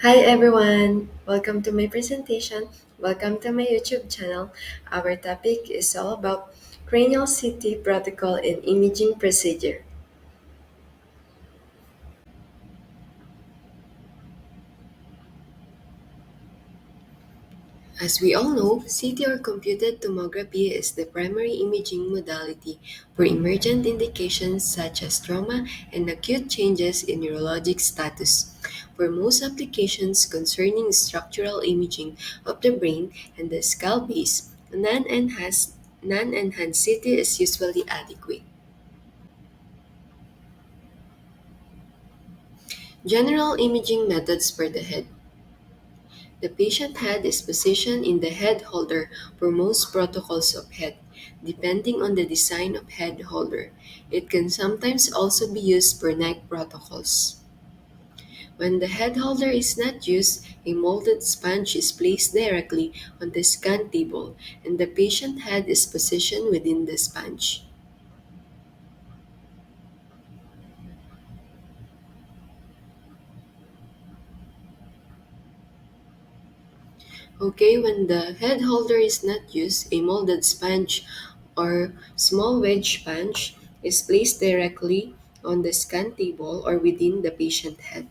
Hi everyone! Welcome to my presentation. Welcome to my YouTube channel. Our topic is all about Cranial Ct Protocol and Imaging Procedure. As we all know, CT or computed tomography is the primary imaging modality for emergent indications such as trauma and acute changes in neurologic status. For most applications concerning structural imaging of the brain and the skull base, non-enhanced CT is usually adequate. General imaging methods for the head. The patient head is positioned in the head holder for most protocols of head, depending on the design of head holder. It can sometimes also be used for neck protocols. When the head holder is not used, a molded sponge is placed directly on the scan table and the patient head is positioned within the sponge. Okay, when the head holder is not used, a molded sponge or small wedge sponge is placed directly on the scan table or within the patient head.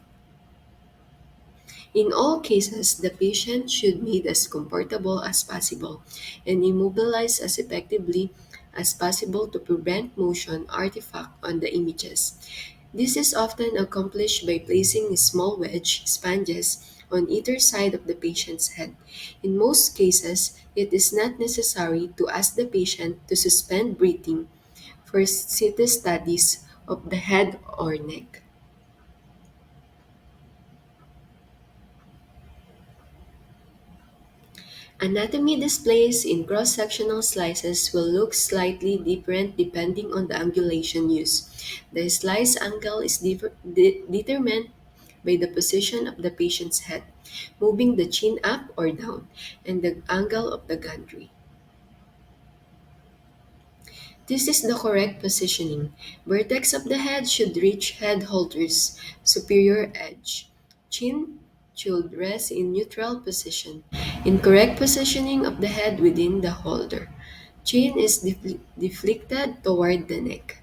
In all cases, the patient should be as comfortable as possible and immobilized as effectively as possible to prevent motion artifact on the images. This is often accomplished by placing small wedge sponges on either side of the patient's head. In most cases, it is not necessary to ask the patient to suspend breathing for CT studies of the head or neck. Anatomy displays in cross-sectional slices will look slightly different depending on the angulation used. The slice angle is determined by the position of the patient's head, moving the chin up or down, and the angle of the gantry. This is the correct positioning. Vertex of the head should reach head holder's superior edge. Chin should rest in neutral position. Incorrect positioning of the head within the holder. Chin is deflected toward the neck.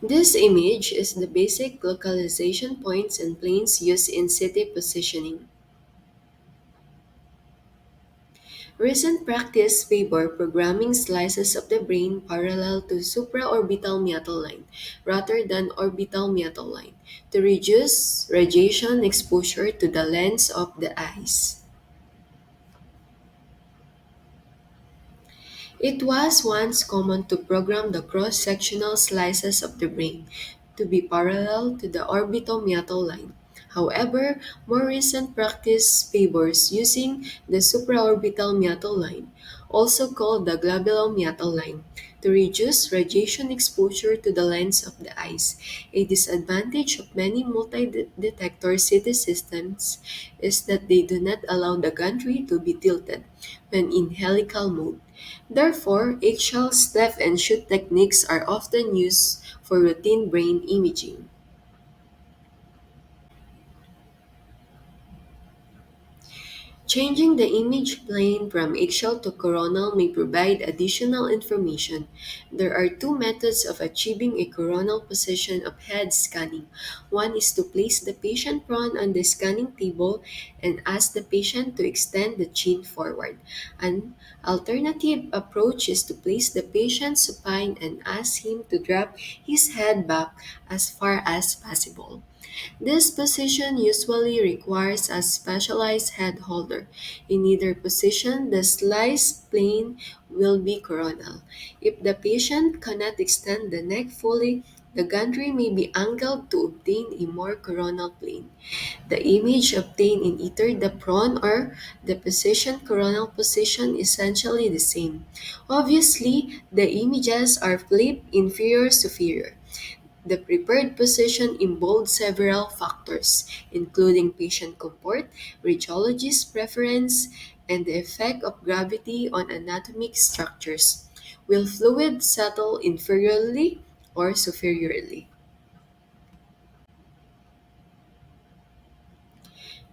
This image is the basic localization points and planes used in city positioning. Recent practice favor programming slices of the brain parallel to supraorbital meatal line rather than orbital meatal line to reduce radiation exposure to the lens of the eyes. It was once common to program the cross-sectional slices of the brain to be parallel to the orbitomeatal line. However, more recent practice favors using the supraorbital meatal line, also called the globulomeatal line, to reduce radiation exposure to the lens of the eyes. A disadvantage of many multi-detector CT systems is that they do not allow the gantry to be tilted when in helical mode. Therefore, eggshell, step, and shoot techniques are often used for routine brain imaging. Changing the image plane from axial to coronal may provide additional information. There are two methods of achieving a coronal position of head scanning. One is to place the patient prone on the scanning table and ask the patient to extend the chin forward. An alternative approach is to place the patient supine and ask him to drop his head back as far as possible. This position usually requires a specialized head holder. In either position, the slice plane will be coronal. If the patient cannot extend the neck fully, the gantry may be angled to obtain a more coronal plane. The image obtained in either the prone or the position coronal position is essentially the same. Obviously, the images are flipped inferior superior. The prepared position involves several factors, including patient comfort, radiologist preference, and the effect of gravity on anatomic structures. Will fluid settle inferiorly or superiorly.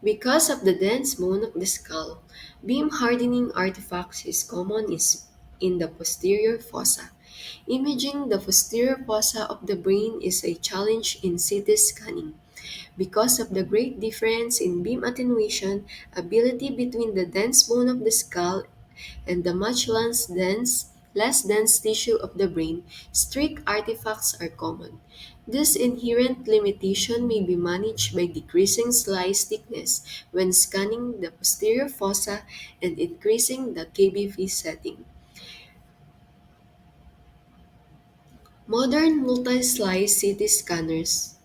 Because of the dense bone of the skull, beam hardening artifacts is common in the posterior fossa. Imaging the posterior fossa of the brain is a challenge in CT scanning because of the great difference in beam attenuation ability between the dense bone of the skull and the much less dense tissue of the brain. Strict artifacts are common. This inherent limitation may be managed by decreasing slice thickness when scanning the posterior fossa and increasing the KBV setting. Modern multi-slice CT scanners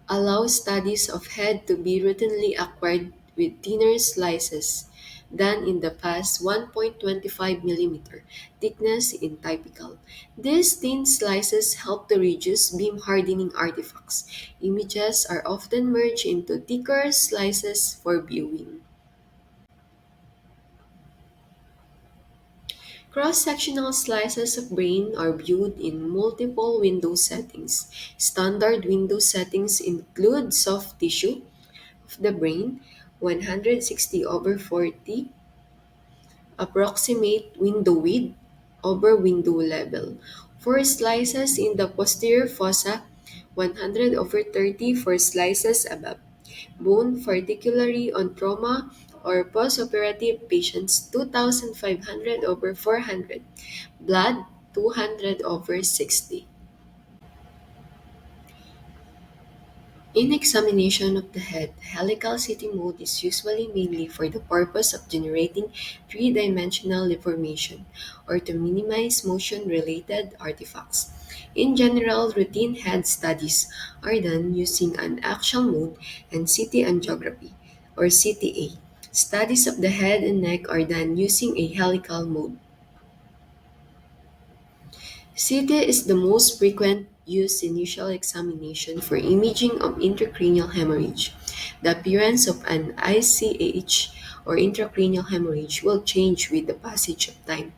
allow studies of head to be routinely acquired with thinner slices than in the past 1.25 millimeter thickness in typical. These thin slices help to reduce beam hardening artifacts. Images are often merged into thicker slices for viewing. Cross-sectional slices of brain are viewed in multiple window settings. Standard window settings include soft tissue of the brain, 160 over 40, approximate window width over window level. For slices in the posterior fossa, 100 over 30 for slices above. Bone, particularly on trauma or postoperative patients, 2,500 over 400. Blood, 200 over 60. In examination of the head, helical CT mode is usually mainly for the purpose of generating three-dimensional deformation or to minimize motion-related artifacts. In general, routine head studies are done using an axial mode and CT angiography or CTA. Studies of the head and neck are done using a helical mode. CT is the most frequent used initial examination for imaging of intracranial hemorrhage. The appearance of an ICH or intracranial hemorrhage will change with the passage of time.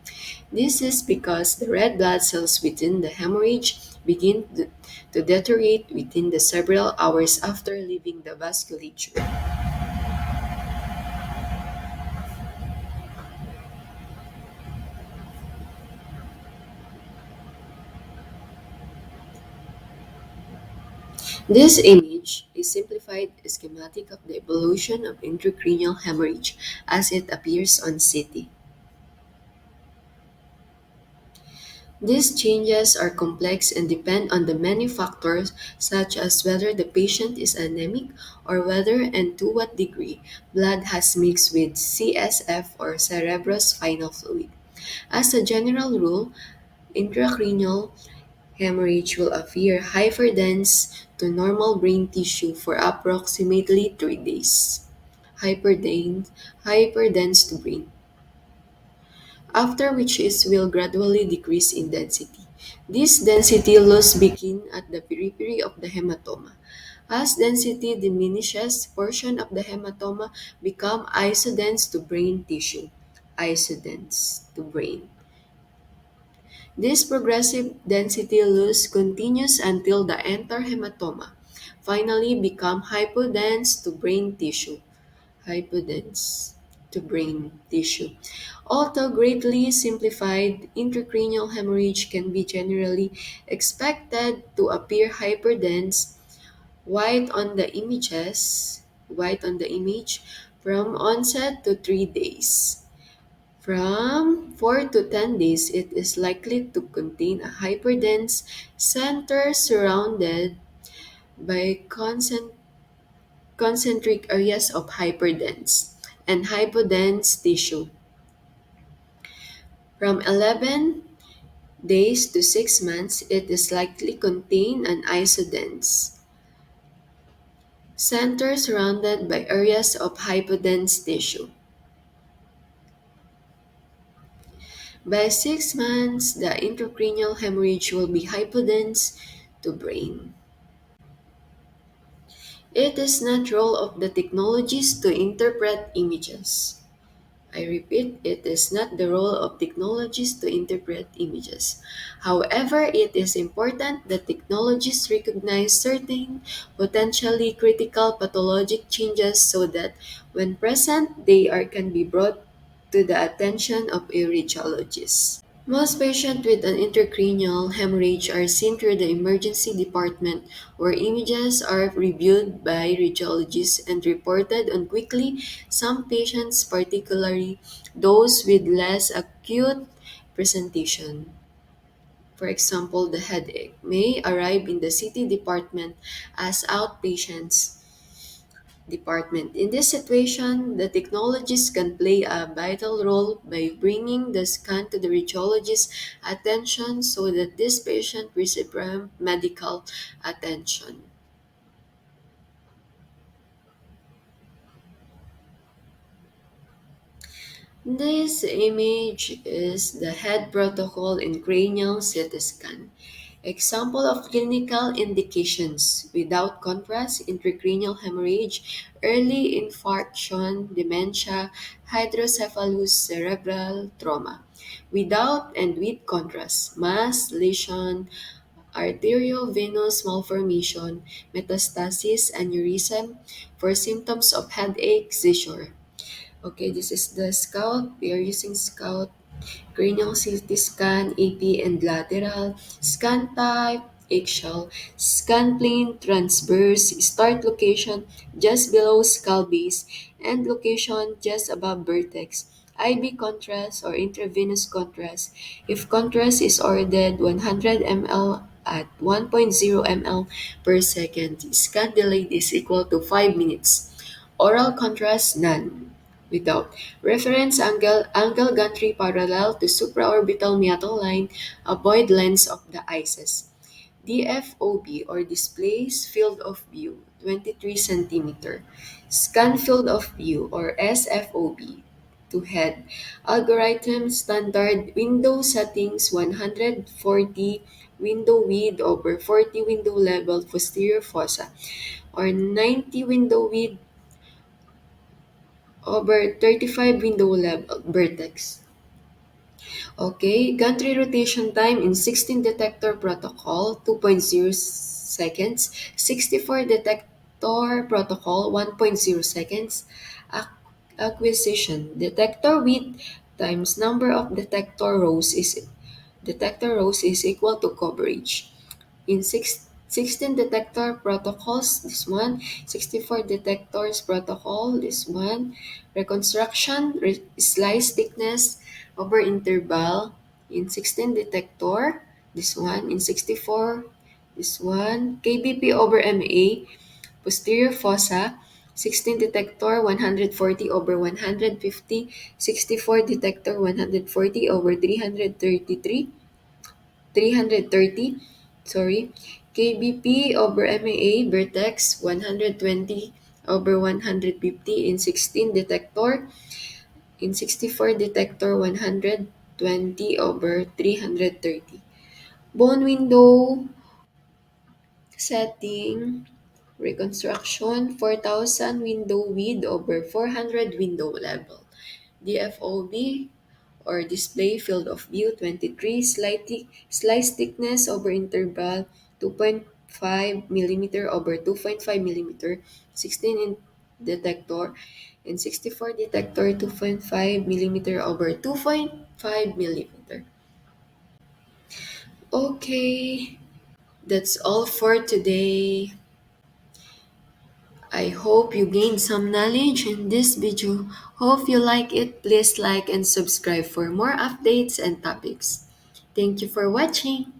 This is because the red blood cells within the hemorrhage begin to deteriorate within the several hours after leaving the vasculature. This image is simplified schematic of the evolution of intracranial hemorrhage as it appears on CT. These changes are complex and depend on the many factors such as whether the patient is anemic or whether and to what degree blood has mixed with CSF or cerebrospinal fluid. As a general rule, intracranial hemorrhage will appear hyperdense to normal brain tissue for approximately 3 days. Hyperdense, hyperdense to brain, after which it will gradually decrease in density. This density loss begins at the periphery of the hematoma. As density diminishes, portion of the hematoma become isodense to brain tissue. Isodense to brain. This progressive density loss continues until the entire hematoma finally become hypodense to brain tissue. Hypodense to brain tissue. Although greatly simplified, intracranial hemorrhage can be generally expected to appear hyperdense, white on the image from onset to 3 days. From 4 to 10 days, it is likely to contain a hyperdense center surrounded by concentric areas of hyperdense and hypodense tissue. From 11 days to 6 months, it is likely contain an isodense center surrounded by areas of hypodense tissue. By 6 months, the intracranial hemorrhage will be hypodense to brain. It is not role of the technologies to interpret images. I repeat, it is not the role of technologies to interpret images. However, it is important that technologies recognize certain potentially critical pathologic changes so that when present, can be brought to the attention of a radiologist. Most patients with an intracranial hemorrhage are seen through the emergency department, where images are reviewed by radiologists and reported on quickly. Some patients, particularly those with less acute presentation, for example, the headache, may arrive in the CT department as outpatients department. In this situation, the technologists can play a vital role by bringing the scan to the radiologist's attention so that this patient receives prompt medical attention. This image is the head protocol in cranial CT scan. Example of clinical indications: without contrast, intracranial hemorrhage, early infarction, dementia, hydrocephalus, cerebral trauma. Without and with contrast: mass, lesion, arteriovenous malformation, metastasis, aneurysm. For symptoms of headache, seizure. Okay, this is the Scout. We are using Scout cranial CT scan, AP and lateral, scan type, eggshell, scan plane, transverse, start location just below skull base, and location just above vertex. IB contrast or intravenous contrast. If contrast is ordered 100 ml at 1.0 ml per second, scan delay is equal to 5 minutes. Oral contrast, none. Without reference angle gantry parallel to supraorbital meatal line, avoid lens of the iris. DFOB or displays field of view 23 cm. Scan field of view or SFOB to head. Algorithm standard window settings 140 window width over 40 window level posterior fossa or 90 window width over 35 window level vertex. Okay, gantry rotation time in 16 detector protocol 2.0 seconds, 64 detector protocol 1.0 seconds. Acquisition detector width times number of detector rows is equal to coverage. In 16 detector protocols, this one, 64 detectors protocol, this one, reconstruction, slice thickness over interval, in 16 detector, this one, in 64, this one, KBP over MA, posterior fossa, 16 detector 140 over 150, 64 detector 140 over 330, sorry, KBP over MAA vertex 120 over 150 in 16 detector, in 64 detector 120 over 330. Bone window setting reconstruction 4,000 window width over 400 window level. DFOB or display field of view 23, slice thickness over interval 2.5 millimeter over 2.5 millimeter, 16 in detector, and 64 detector 2.5 millimeter over 2.5 millimeter. Okay, that's all for today. I hope you gained some knowledge in this video. Hope you like it. Please like and subscribe for more updates and topics. Thank you for watching.